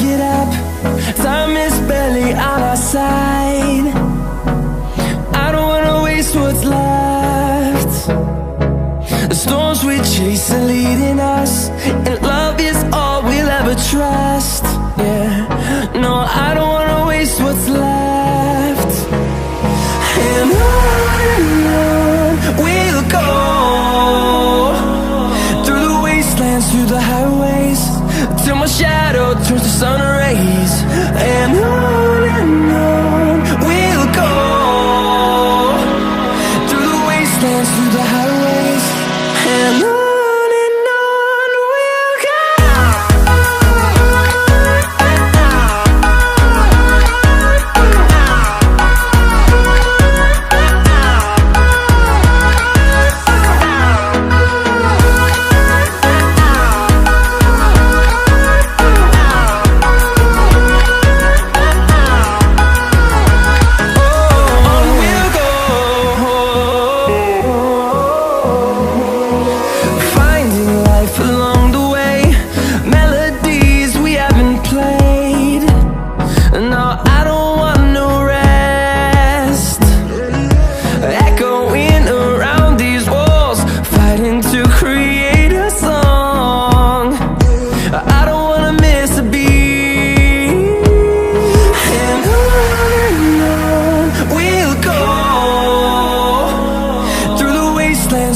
get up. Time is barely on our side. I don't wanna waste what's left. The storms we chase are leading us, and love is all we'll ever trust. Yeah, no, I don't wanna waste what's left. And on we'll go, through the wastelands, through the highways, till my shadow turns to sun rays. And on we'll go, through the wastelands, through the highways, and on.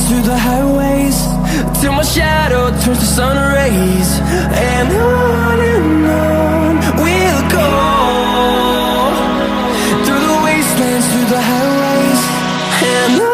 Through the highways, till my shadow turns to sun rays. And on we'll go, through the wastelands, through the highways, and on.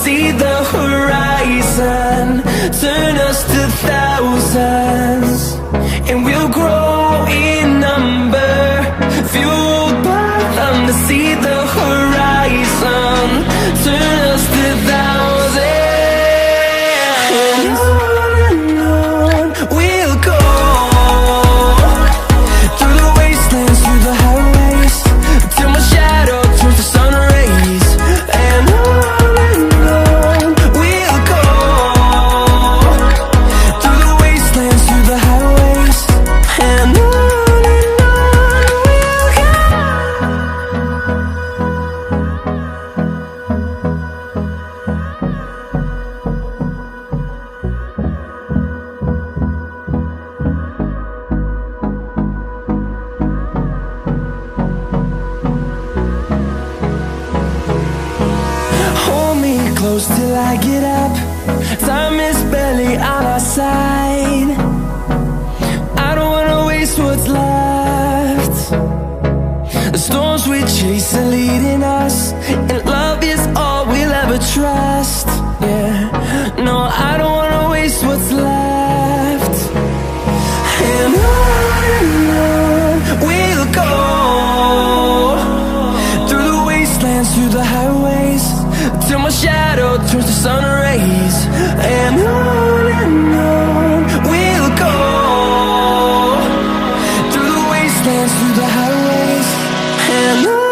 See the horizon turn us to thousands, and we'll grow in number, fueled by them to see the horizon turn us to thousands. And on we'll go, through the wastelands, through the highways, till my shadow turns to sun rays. And close till I get up. Time is barely on our side. I don't wanna waste what's left. The storms we chase are leading us, and love is all we'll ever trust. Yeah, no, I don't wanna waste what's left. And on we'll go, through the wastelands, through the highways, till my shadow turns to sun rays. And on we'll go, through the wastelands, through the highways, and on.